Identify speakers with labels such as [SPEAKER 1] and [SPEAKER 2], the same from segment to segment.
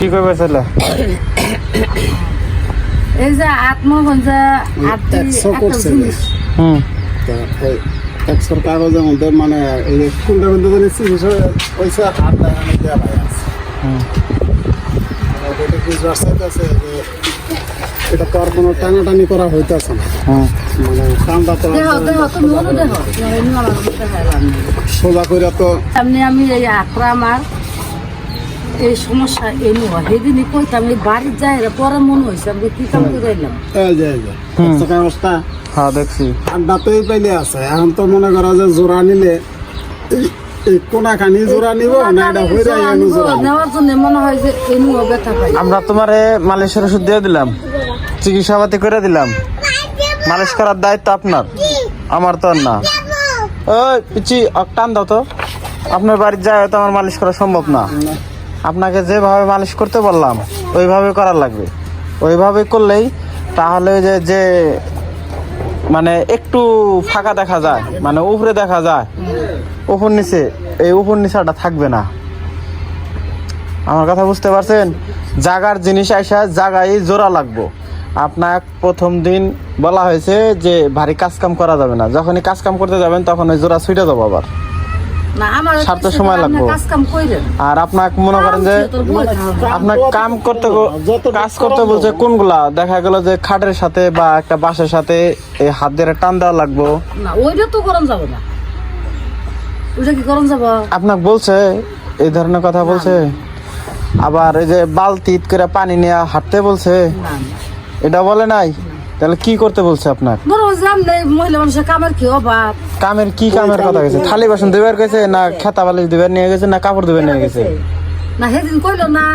[SPEAKER 1] কি করবে ছেলে?
[SPEAKER 2] এই যে আত্মগঞ্জা
[SPEAKER 3] একশোর কাগজের মধ্যে মানে এই যে কোনটার মধ্যে জানি চিকিৎসা পয়সা হাত দেখানো দেওয়া ভাই আছে। এটা বুঝবার চাইতেছে যে এটা তো আর কোনো টানাটানি করা হইতেছে না, মানে কামটা তো সোজা করে তো
[SPEAKER 2] সামনে আমি এই আত্রা আমার এই সমস্যা এমনি হয় সেদিনই কইতাম এই বাড়ির যাই পরে মনে হয়েছে আমি কি কাম করে এলাম
[SPEAKER 3] এই যে কাগজটা
[SPEAKER 1] হ্যাঁ দেখছি
[SPEAKER 3] আড্ডাতেই পাইলে আছে। এখন তো মনে করা যে জোড়া নিলে এই কোনাখানি জোড়া নিব না এটা হয়ে যায়
[SPEAKER 2] নেওয়ার জন্য মনে হয় যে এমনি ব্যথা পাই।
[SPEAKER 1] আমরা তোমারে মালিশের ওষুধ দিয়ে দিলাম, চিকিৎসাপাতি করে দিলাম, মালিশ করার দায়িত্ব আপনার, আমার তো আর না। ওই পিচি টান দাও তো, আপনার বাড়ির যায় হয়তো আমার মালিশ করা সম্ভব না। আপনাকে যেভাবে মালিশ করতে বললাম ওইভাবে করার লাগবে। ওইভাবে করলেই তাহলে ওই যে মানে একটু ফাঁকা দেখা যায়, মানে উপরে দেখা যায়, উপর নিচে এই উপর নিচাটা থাকবে না। আমার কথা বুঝতে পারছেন? জাগার জিনিস আইসা জাগায় জোড়া লাগবো। আপনার প্রথম দিন বলা হয়েছে যে ভারী কাজ কাম করা যাবে না, যখনই কাজ কাম করতে যাবেন তখন ওই জোড়া ছুটে যাবো আবার, সারতে সময় লাগবে। আর আপনাকে মনে করেন যে আপনার কাজ করতে বলছে কোনগুলা, দেখা গেল যে খাটের সাথে বা একটা বাঁশের সাথে এই হাত দিয়ে টান দেওয়া লাগবো। আপনাকে বলছে এই ধরনের কথা বলছে। আবার এই যে বালতি করে পানি নিয়ে হাঁটতে বলছে, এটা বলে নাই? তাহলে কি করতে বলছে আপনার? কামের কি কামের কথা গেছে? থালি বাসন দিবার গেছে না খেতা বালিশ দিবার নিয়ে গেছে না কাপড় দিবার নিয়ে গেছে?
[SPEAKER 2] না সেদিন কইলো না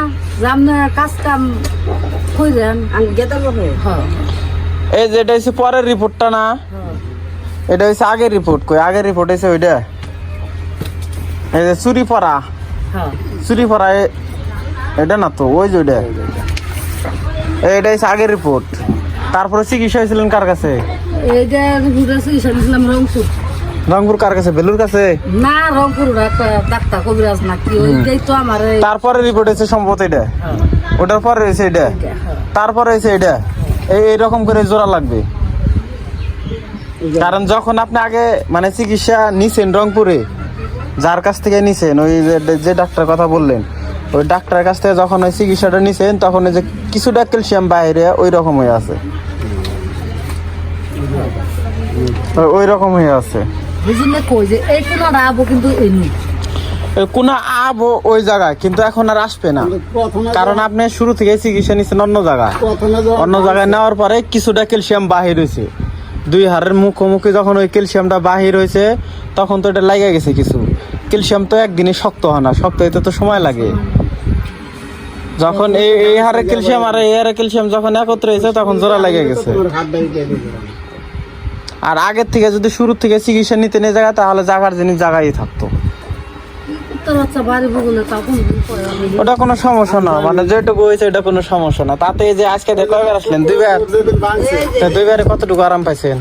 [SPEAKER 2] কাজ কাম কইলেন
[SPEAKER 1] এই যে এটা হচ্ছে পরের রিপোর্টটা না, এটা হচ্ছে আগের রিপোর্ট। কই আগের রিপোর্ট হয়েছে ওইটা? এই যে চুরি পরা এটা না তো, ওই যে ওইটা, এটা হচ্ছে আগের রিপোর্ট। তারপরে চিকিৎসা হয়েছিলেন কার কাছে? রংপুর কার কাছে? বেলুর কাছে
[SPEAKER 2] না, রংপুর ডাক্তার কবিরাজ নাকি ওইটাই তো আমার।
[SPEAKER 1] তারপরে রিপোর্ট হয়েছে সম্ভবত এটা, ওটার পরে হয়েছে এটা, তারপরে হয়েছে এটা। এইরকম করে জোড়া লাগবে। কারণ যখন আপনি আগে মানে চিকিৎসা নিছেন রংপুরে, যার কাছ থেকে নিছেন, ওই যে ডাক্তার কথা বললেন, ওই ডাক্তারের কাছ থেকে যখন ওই চিকিৎসাটা নিছেন তখন ওই যে কিছুটা ক্যালসিয়াম বাইরে ওই রকম হয়ে আছে, ওই রকম হয়ে আছে। কোন আবো ওই জায়গায় কিন্তু এখন আর আসবে না, কারণ আপনি শুরু থেকে চিকিৎসা নিচ্ছেন অন্য জায়গায় নেওয়ার পরে কিছুটা ক্যালসিয়াম বাহির হয়েছে। দুই হাড়ের মুখোমুখি যখন ওই ক্যালসিয়ামটা বাহির হয়েছে তখন তো এটা লেগে গেছে কিছু। ক্যালসিয়াম তো একদিনে শক্ত হয় না, শক্ত হইতে তো সময় লাগে। যখন এই হারে ক্যালসিয়াম আর এই হারে ক্যালসিয়াম যখন একত্র হয়েছে তখন জোড়া লেগে গেছে। আর আগের থেকে যদি শুরু থেকে চিকিৎসা নিতে নিয়ে জায়গা, তাহলে জাগার জিনিস জায়গায় থাকতো, ওটা কোনো সমস্যা না। মানে যেটুকু হয়েছে এটা কোনো সমস্যা না। তাতে যে আজকে কয়বার আসলেন? দুইবারে কতটুকু আরাম পাইছেন?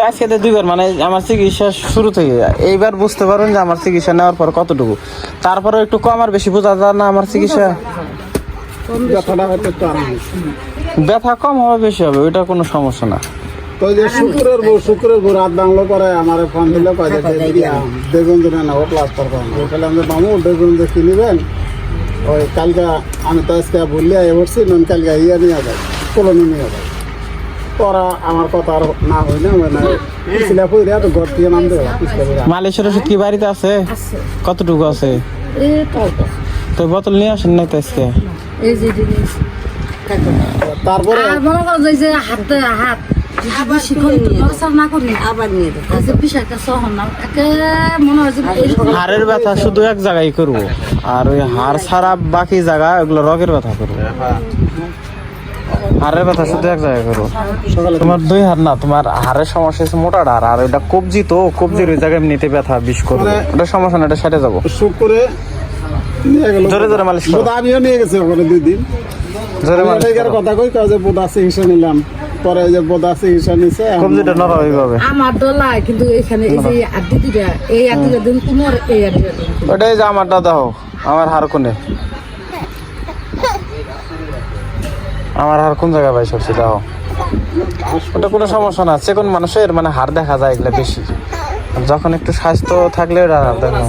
[SPEAKER 1] আজকে দুইবার, মানে আমার চিকিৎসা শুরু থেকে। এইবার বুঝতে পারুন যে আমার চিকিৎসা নেওয়ার পর কতটুকু। তারপরে একটু কম আর বেশি বোঝা যায় না আমার চিকিৎসা? ব্যথা কম হবে বেশি হবে, ওইটা কোনো সমস্যা না।
[SPEAKER 3] শুক্রের ভোর রাত বাংলো করে আমার ফোন দিলে দেখুন না ও প্লাস্টার করেন আমি মামু দেখুন যে কিনবেন। ওই কালকে আমি তো আজকে বললে বলছি নুন কালকে ইয়ে নিয়ে যায়, কলোনি নিয়ে যায়। তোরা আমার কথা আর না হয় না, ঘর দিয়ে নাম দেবে।
[SPEAKER 1] মালিশের ওষুধ কি বাড়িতে আছে? কতটুকু আছে? তো বোতল নিয়ে আসেন নাই তো আজকে?
[SPEAKER 3] তারপরে
[SPEAKER 1] হাড়ের ব্যথা শুধু এক জায়গায় করবো, আর ওই হাড় ছাড়া বাকি জায়গা ওগুলো রগের ব্যথা করবো। হাড়ের ব্যথা শুধু এক জায়গায় করবো। তোমার দুই হাড় না, তোমার হাড়ের সমস্যা হচ্ছে মোটা হাড়, আর ওইটা কবজি, তো কবজির ওই জায়গায় নিতে ব্যথা বিষ করবো। ওটা সমস্যা না, এটা সেরে যাবো।
[SPEAKER 3] শুক্রে জোরে জোরে মালিশ করো। আমিও নিয়ে গেছি ওখানে 2 দিন। জোরে মালিশ কথা কই কাজে বোধ আছে হিসেবে নিলাম। পরে যে বোধা চিকিৎসা নিছে এখন
[SPEAKER 1] কবজিটা নরম এইভাবে
[SPEAKER 2] আমার ডলায় কিন্তু এখানে এই যে আড্ডি দুটা এই আড্ডিটা দিন কোমর এই আড্ডিটা দিন
[SPEAKER 1] ওটাই যে আমারটা দাও আমার হার কোনে আমার হার কোন জায়গায় ভাই সরছে দাও ওটা কোনো সমস্যা না যে কোন মানুষের মানে হার দেখা যায় এগুলা বেশি যখন একটু স্বাস্থ্য থাকলে ওটা আর দেখো